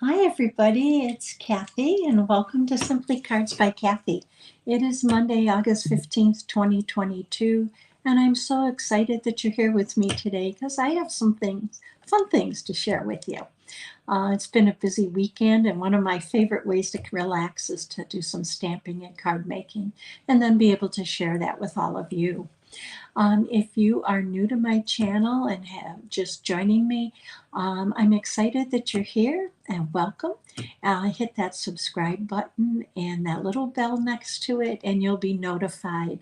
Hi, everybody. It's Kathy, and welcome to Simply Cards by Kathy. It is Monday, August 15th, 2022, and I'm so excited that you're here with me today because I have some fun things to share with you. It's been a busy weekend, and one of my favorite ways to relax is to do some stamping and card making, and then be able to share that with all of you. If you are new to my channel and have just joining me, I'm excited that you're here and welcome. Hit that subscribe button and that little bell next to it, and you'll be notified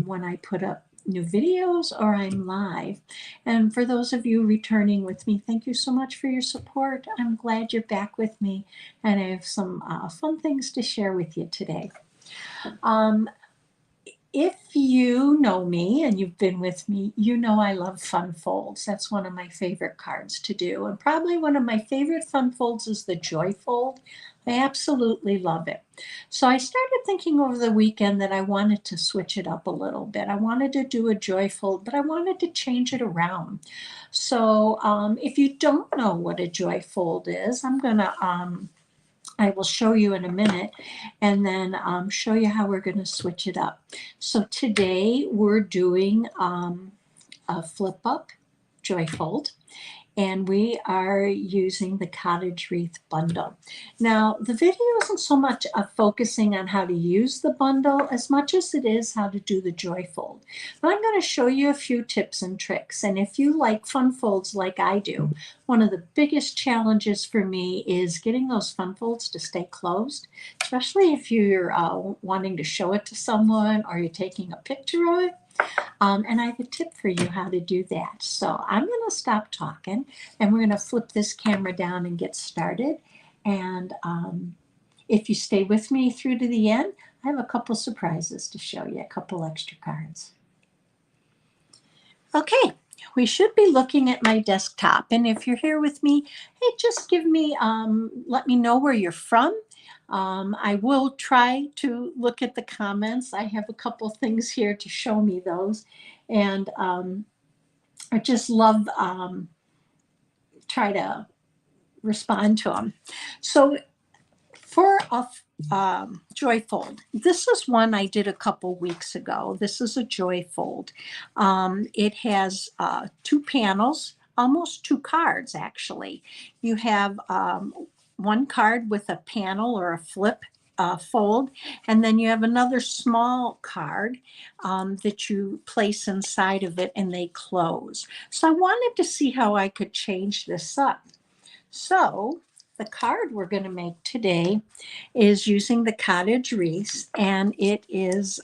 when I put up new videos or I'm live. And for those of you returning with me, thank you so much for your support. I'm glad you're back with me, and I have some fun things to share with you today. If you know me and you've been with me, you know I love fun folds. That's one of my favorite cards to do. And probably one of my favorite fun folds is the Joy Fold. I absolutely love it. So I started thinking over the weekend that I wanted to switch it up a little bit. I wanted to do a Joy Fold, but I wanted to change it around. So if you don't know what a Joy Fold is, I will show you in a minute, and then show you how we're going to switch it up. So today we're doing a flip up joy fold, and we are using the Cottage Wreath bundle. Now, the video isn't so much focusing on how to use the bundle as much as it is how to do the joy fold. But I'm going to show you a few tips and tricks. And if you like fun folds like I do, one of the biggest challenges for me is getting those fun folds to stay closed, especially if you're wanting to show it to someone or you're taking a picture of it. And I have a tip for you how to do that. So I'm going to stop talking, and we're going to flip this camera down and get started. And if you stay with me through to the end, I have a couple surprises to show you, a couple extra cards. Okay, we should be looking at my desktop. And if you're here with me, hey, just let me know where you're from. I will try to look at the comments. I have a couple things here to show me those. And I just love try to respond to them. So for a joy fold, this is one I did a couple weeks ago. This is a joy fold. It has two panels, almost two cards actually. You have one card with a panel or a flip fold, and then you have another small card that you place inside of it, and they close. So I wanted to see how I could change this up. So the card we're going to make today is using the Cottage Wreaths, and it is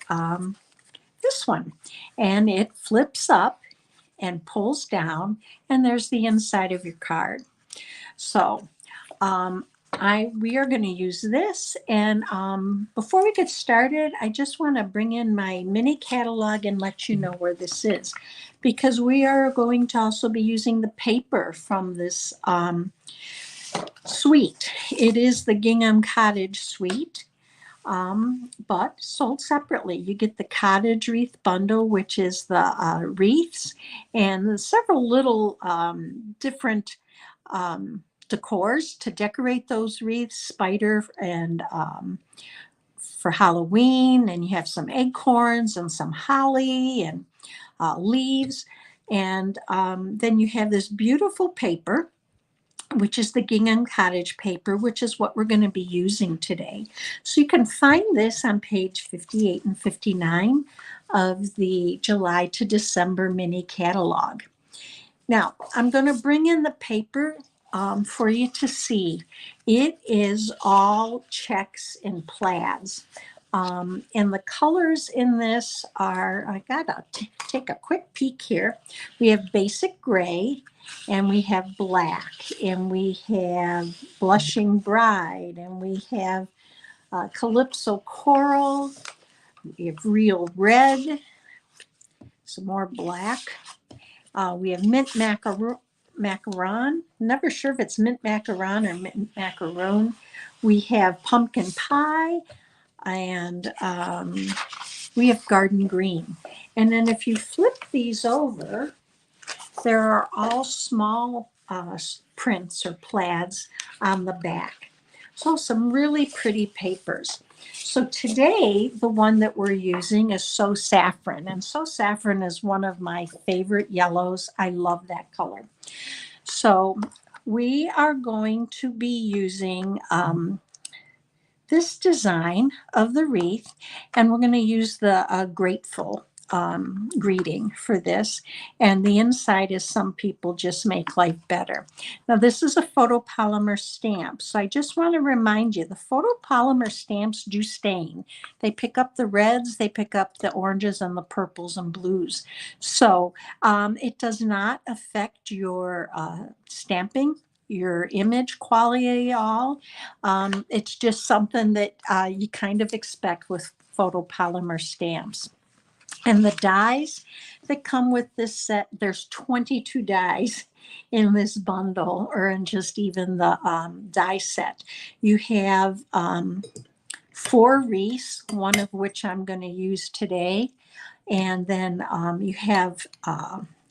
this one. And it flips up and pulls down, and there's the inside of your card. So we are going to use this. And before we get started, I just want to bring in my mini catalog and let you know where this is, because we are going to also be using the paper from this suite. It is the Gingham Cottage suite, but sold separately. You get the Cottage Wreath bundle, which is the wreaths, and several little different decors to decorate those wreaths, spider and for Halloween, and you have some acorns and some holly and leaves, and then you have this beautiful paper, which is the Gingham Cottage paper, which is what we're going to be using today. So you can find this on page 58 and 59 of the July to December mini catalog. Now, I'm going to bring in the paper for you to see. It is all checks and plaids. And the colors in this are, I gotta take a quick peek here. We have basic gray, and we have black, and we have blushing bride, and we have calypso coral, we have real red, some more black. We have mint macaron. Never sure if it's mint macaron or mint macaroon. We have pumpkin pie, and we have garden green. And then if you flip these over, There are all small prints or plaids on the back. So some really pretty papers. So today, the one that we're using is So Saffron. And So Saffron is one of my favorite yellows. I love that color. So we are going to be using this design of the wreath, and we're going to use the grateful greeting for this. And the inside is some people just make life better. Now, this is a photopolymer stamp. So I just want to remind you, the photopolymer stamps do stain. They pick up the reds, they pick up the oranges and the purples and blues. So it does not affect your stamping, your image quality at all. It's just something that you kind of expect with photopolymer stamps. And the dies that come with this set, there's 22 dies in this bundle, or in just even the die set. You have 4 wreaths, one of which I'm going to use today. And then you have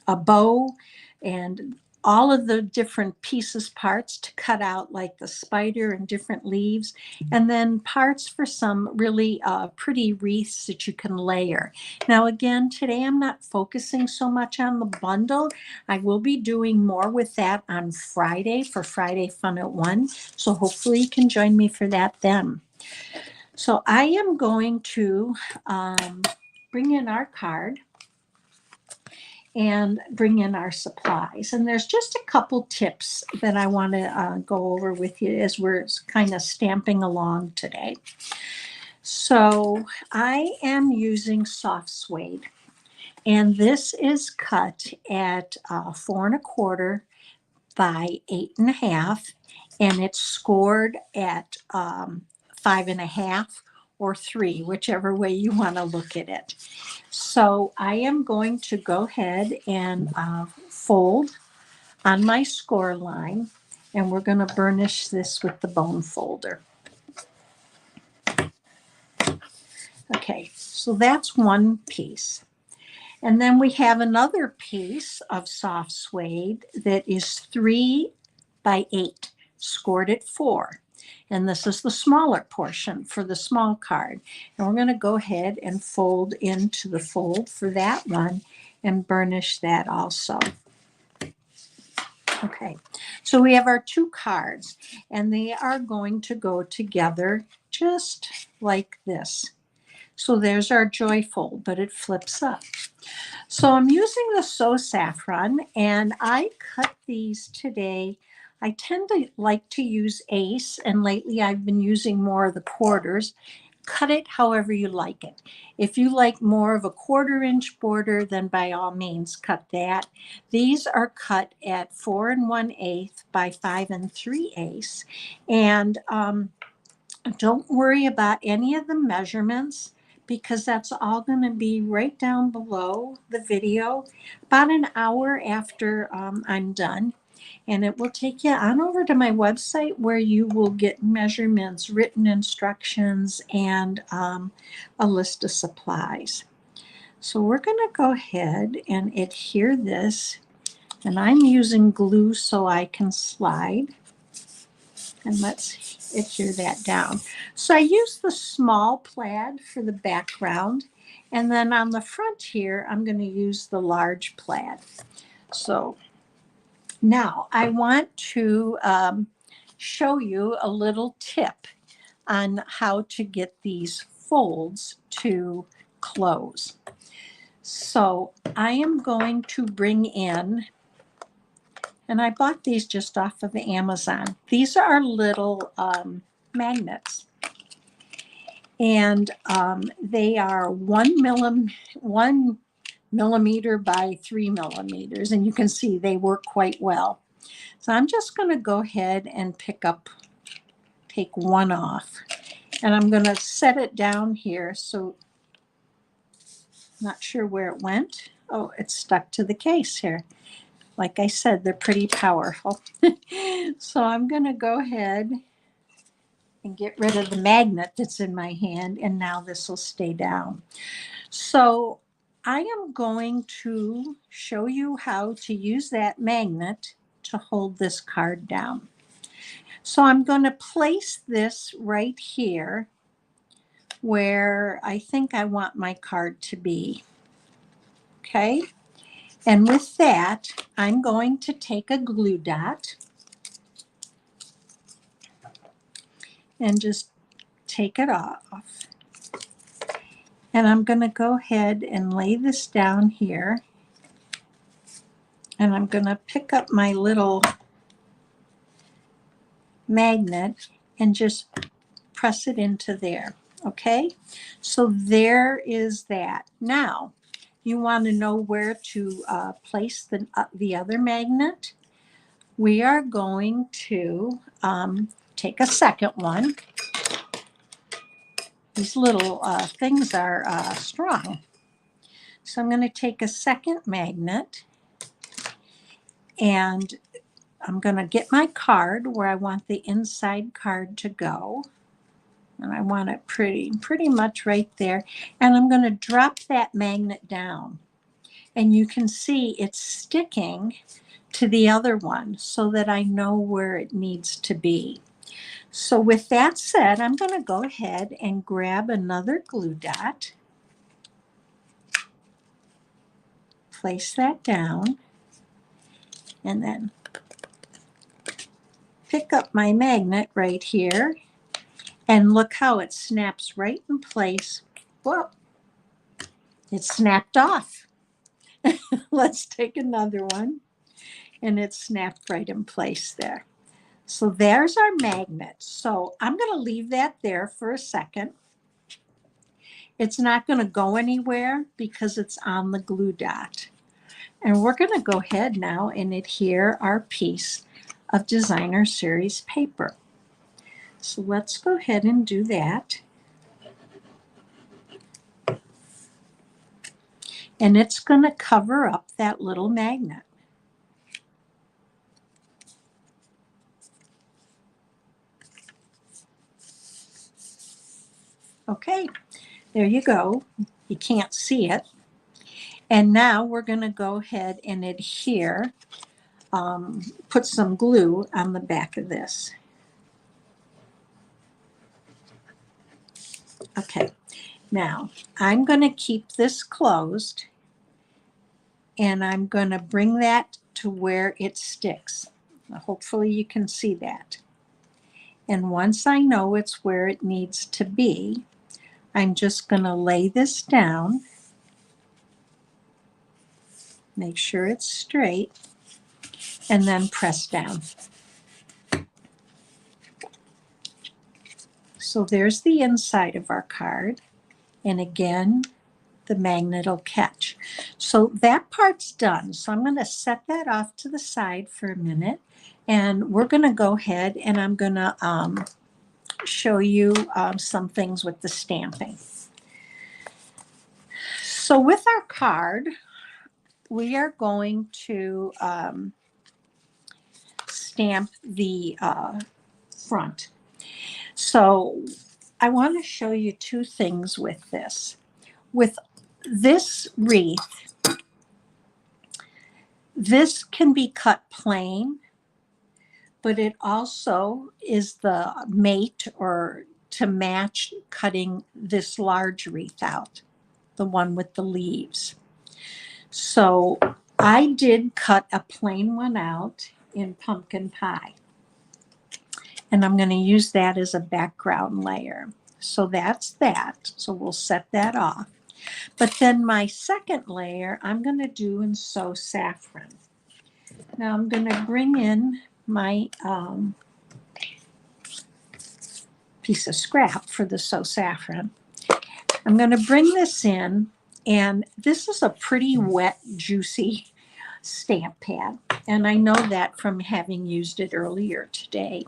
a bow and all of the different pieces, parts to cut out, like the spider and different leaves, and then parts for some really pretty wreaths that you can layer. Now, again, today I'm not focusing so much on the bundle. I will be doing more with that on Friday for Friday Fun at 1. So hopefully you can join me for that then. So I am going to bring in our card and bring in our supplies. And there's just a couple tips that I want to go over with you as we're kind of stamping along today. So I am using soft suede, and this is cut at 4 1/4 by 8 1/2, and it's scored at 5 1/2 or 3, whichever way you want to look at it. So I am going to go ahead and fold on my score line, and we're going to burnish this with the bone folder. Okay, so that's one piece. And then we have another piece of soft suede that is 3 by 8, scored at 4. And this is the smaller portion for the small card. And we're going to go ahead and fold into the fold for that one and burnish that also. Okay, so we have our 2 cards, and they are going to go together just like this. So there's our joyful, but it flips up. So I'm using the So Saffron, and I cut these today. I tend to like to use ace, and lately I've been using more of the quarters. Cut it however you like it. If you like more of a 1/4-inch border, then by all means cut that. These are cut at 4 1/8 by 5 3/8. And don't worry about any of the measurements, because that's all going to be right down below the video about an hour after I'm done. And it will take you on over to my website, where you will get measurements, written instructions, and a list of supplies. So we're going to go ahead and adhere this. And I'm using glue so I can slide. And let's adhere that down. So I use the small plaid for the background. And then on the front here, I'm going to use the large plaid. So now I want to show you a little tip on how to get these folds to close. So I am going to bring in, and I bought these just off of Amazon. These are little magnets, and they are 1 millimeter by 3 millimeters, and you can see they work quite well. So I'm just going to go ahead and take one off, and I'm going to set it down here. So not sure where it went. Oh, it's stuck to the case here. Like I said, they're pretty powerful. So I'm going to go ahead and get rid of the magnet that's in my hand, and now this will stay down. So I am going to show you how to use that magnet to hold this card down. So I'm going to place this right here where I think I want my card to be. Okay. And with that, I'm going to take a glue dot and just take it off. And I'm going to go ahead and lay this down here. And I'm going to pick up my little magnet and just press it into there. Okay, so there is that. Now, you want to know where to place the other magnet. We are going to take a second one. These little things are strong. So I'm going to take a second magnet and I'm going to get my card where I want the inside card to go. And I want it pretty much right there. And I'm going to drop that magnet down. And you can see it's sticking to the other one so that I know where it needs to be. So with that said, I'm going to go ahead and grab another glue dot. Place that down. And then pick up my magnet right here. And look how it snaps right in place. Whoa, it snapped off. Let's take another one. And it snapped right in place there. So there's our magnet. So I'm going to leave that there for a second. It's not going to go anywhere because it's on the glue dot. And we're going to go ahead now and adhere our piece of designer series paper. So let's go ahead and do that. And it's going to cover up that little magnet. Okay, there you go. You can't see it. And now we're going to go ahead and adhere, put some glue on the back of this. Okay, now I'm going to keep this closed and I'm going to bring that to where it sticks. Now, hopefully you can see that. And once I know it's where it needs to be, I'm just going to lay this down, make sure it's straight, and then press down. So there's the inside of our card. And again, the magnet will catch. So that part's done. So I'm going to set that off to the side for a minute. And we're going to go ahead and I'm going to show you some things with the stamping. So with our card, we are going to stamp the front. So I want to show you two things with this. With this wreath, this can be cut plain, but it also is the mate or to match cutting this large wreath out, the one with the leaves. So I did cut a plain one out in pumpkin pie. And I'm going to use that as a background layer. So that's that. So we'll set that off. But then my second layer, I'm going to do in So Saffron. Now I'm going to bring in my piece of scrap for the So Saffron. I'm going to bring this in, and this is a pretty wet, juicy stamp pad. And I know that from having used it earlier today.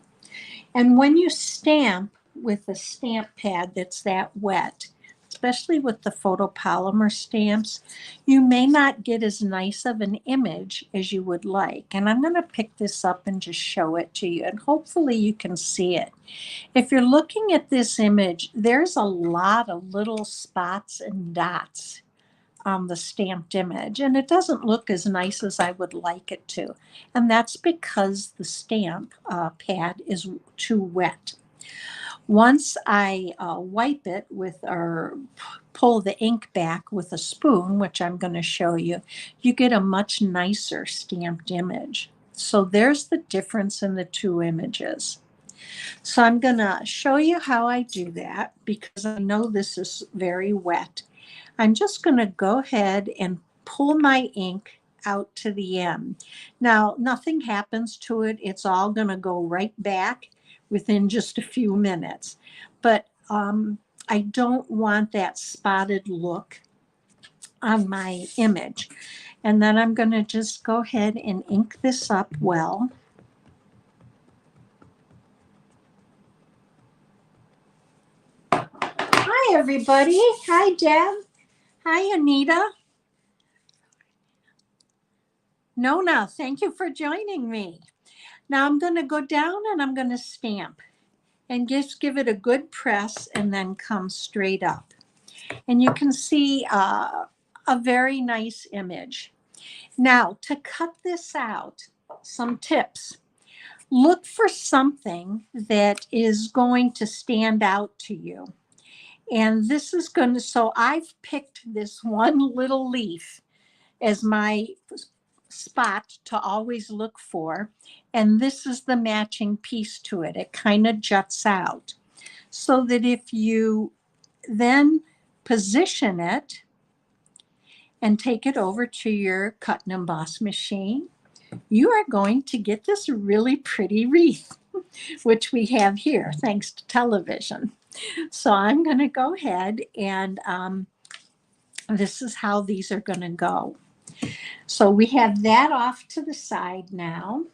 And when you stamp with a stamp pad that's that wet, especially with the photopolymer stamps, you may not get as nice of an image as you would like. And I'm going to pick this up and just show it to you, and hopefully you can see it. If you're looking at this image, there's a lot of little spots and dots on the stamped image, and it doesn't look as nice as I would like it to. And that's because the stamp pad is too wet. Once I wipe it with or pull the ink back with a spoon, which I'm going to show you, you get a much nicer stamped image. So there's the difference in the two images. So I'm going to show you how I do that because I know this is very wet. I'm just going to go ahead and pull my ink out to the end. Now, nothing happens to it. It's all going to go right back within just a few minutes. But I don't want that spotted look on my image. And then I'm going to just go ahead and ink this up well. Hi, everybody. Hi, Deb. Hi, Anita. Nona, thank you for joining me. Now I'm going to go down and I'm going to stamp and just give it a good press and then come straight up. And you can see a very nice image. Now to cut this out, some tips. Look for something that is going to stand out to you. And this is going to, so I've picked this one little leaf as my spot to always look for. And this is the matching piece to it. It kind of juts out so that if you then position it and take it over to your cut and emboss machine, you are going to get this really pretty wreath, which we have here thanks to television. So I'm going to go ahead and this is how these are going to go. So we have that off to the side now.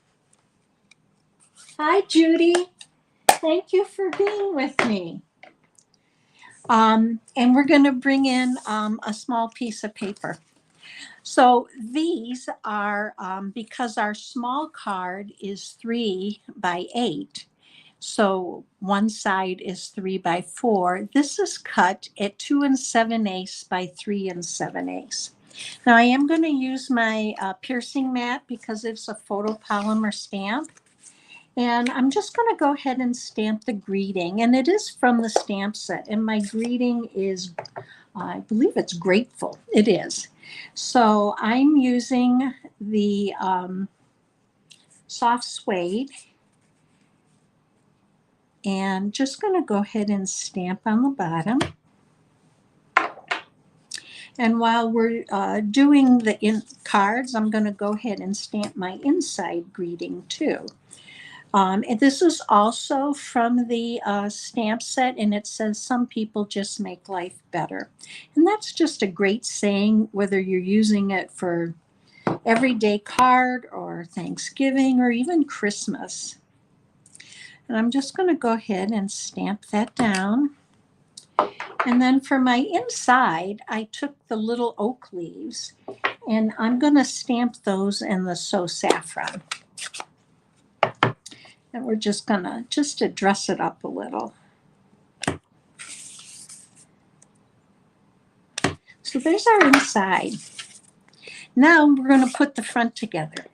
Hi, Judy. Thank you for being with me. And we're going to bring in a small piece of paper. So these are, because our small card is 3 by 8, so one side is 3 by 4. This is cut at 2 7/8 by 3 7/8. Now I am going to use my piercing mat because it's a photopolymer stamp. And I'm just going to go ahead and stamp the greeting. And it is from the stamp set. And my greeting is, I believe it's grateful. It is. So I'm using the soft suede. And just going to go ahead and stamp on the bottom. And while we're doing the cards, I'm going to go ahead and stamp my inside greeting too. And this is also from the stamp set, and it says, some people just make life better. And that's just a great saying, whether you're using it for everyday card or Thanksgiving or even Christmas. And I'm just going to go ahead and stamp that down. And then for my inside, I took the little oak leaves, and I'm going to stamp those in the So Saffron. And we're just going to dress it up a little. So there's our inside. Now we're going to put the front together.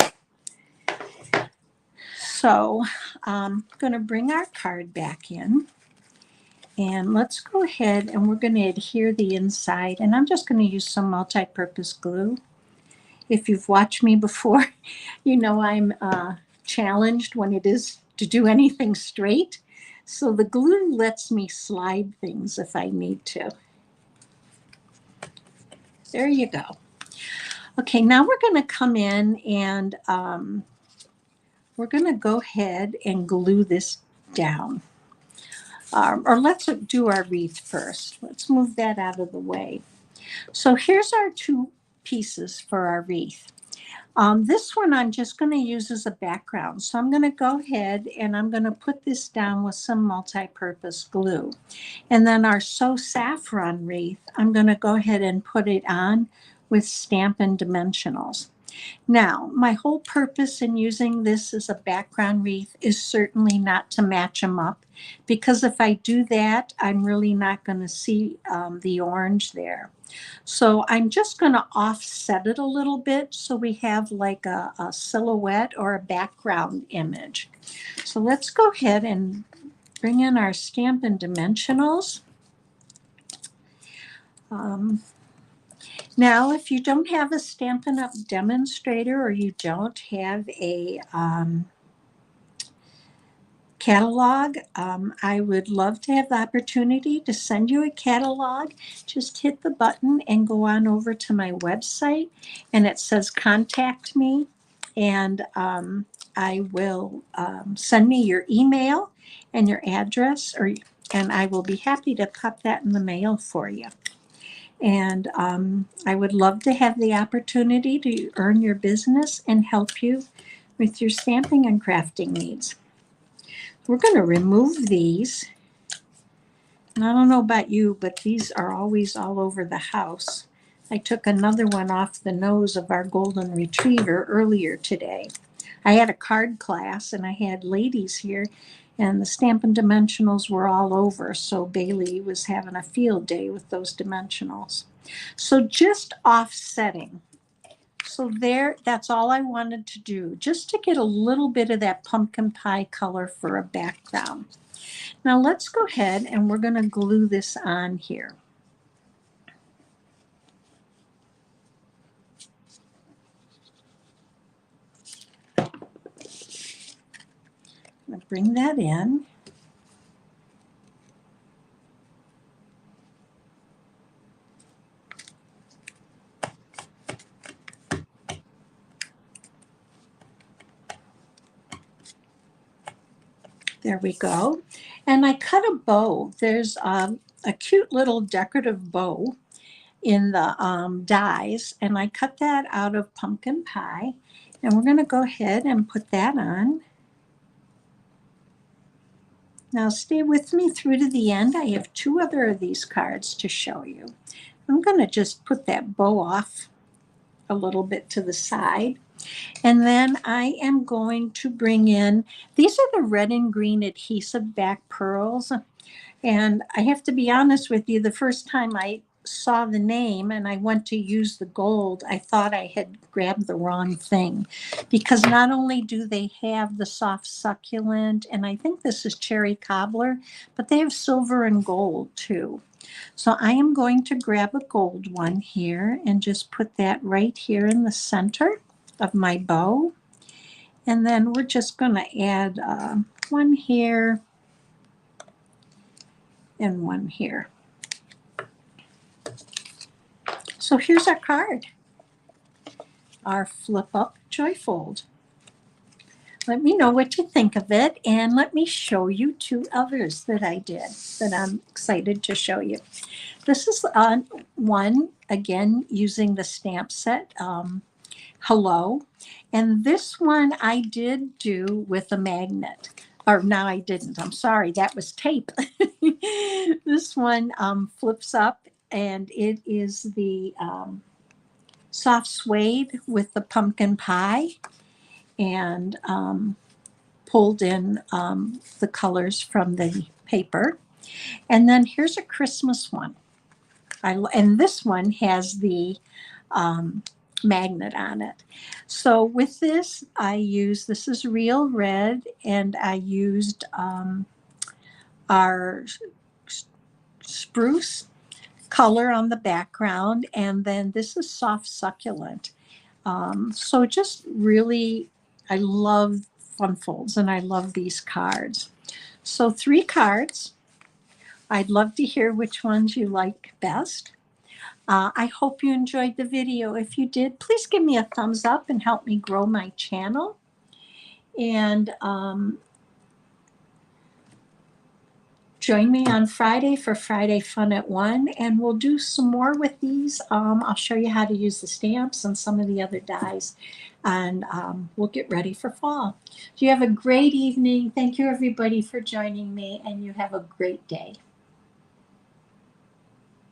So I'm going to bring our card back in. And let's go ahead and we're going to adhere the inside. And I'm just going to use some multi-purpose glue. If you've watched me before, you know I'm challenged when it is to do anything straight. So the glue lets me slide things if I need to. There you go. Okay, now we're going to come in and we're going to go ahead and glue this down. Or let's do our wreath first. Let's move that out of the way. So here's our two pieces for our wreath. This one I'm just going to use as a background. So I'm going to go ahead and I'm going to put this down with some multi-purpose glue. And then our So Saffron wreath, I'm going to go ahead and put it on with Stampin' Dimensionals. Now, my whole purpose in using this as a background wreath is certainly not to match them up, because if I do that, I'm really not going to see the orange there. So I'm just going to offset it a little bit so we have like a silhouette or a background image. So let's go ahead and bring in our Stampin' Dimensionals. Now, if you don't have a Stampin' Up! Demonstrator, or you don't have a catalog, I would love to have the opportunity to send you a catalog. Just hit the button and go on over to my website, and it says contact me, and I will send me your email and your address, and I will be happy to pop that in the mail for you. And I would love to have the opportunity to earn your business and help you with your stamping and crafting needs. We're going to remove these. And I don't know about you, but these are always all over the house. I took another one off the nose of our golden retriever earlier today. I had a card class and I had ladies here, and the Stampin' Dimensionals were all over. So Bailey was having a field day with those dimensionals. So just offsetting. So there, that's all I wanted to do, just to get a little bit of that pumpkin pie color for a background. Now let's go ahead and we're going to glue this on here. I'm going to bring that in. There we go. And I cut a bow. There's a cute little decorative bow in the dies, and I cut that out of pumpkin pie. And we're going to go ahead and put that on. Now stay with me through to the end. I have two other of these cards to show you. I'm going to just put that bow off a little bit to the side. And then I am going to bring in, these are the red and green adhesive back pearls. And I have to be honest with you, the first time I saw the name and I went to use the gold, I thought I had grabbed the wrong thing, because not only do they have the soft succulent, and I think this is cherry cobbler, but they have silver and gold too. So I am going to grab a gold one here and just put that right here in the center of my bow. And then we're just going to add one here and one here. So here's our card, our flip up joyfold. Let me know what you think of it, and let me show you two others that I did that I'm excited to show you. This is one, again, using the stamp set, Hello. And this one I did do with a magnet. Or no, I didn't. I'm sorry. That was tape. This one flips up, and it is the soft suede with the pumpkin pie, and pulled in the colors from the paper. And then here's a Christmas one. And this one has the magnet on it. So with this, this is real red, and I used our spruce color on the background, and then this is soft succulent. So just really, I love fun folds, and I love these cards. So 3 cards. I'd love to hear which ones you like best. I hope you enjoyed the video. If you did, please give me a thumbs up and help me grow my channel. And join me on Friday for Friday Fun at 1, and we'll do some more with these. I'll show you how to use the stamps and some of the other dies, and we'll get ready for fall. So you have a great evening. Thank you, everybody, for joining me, and you have a great day.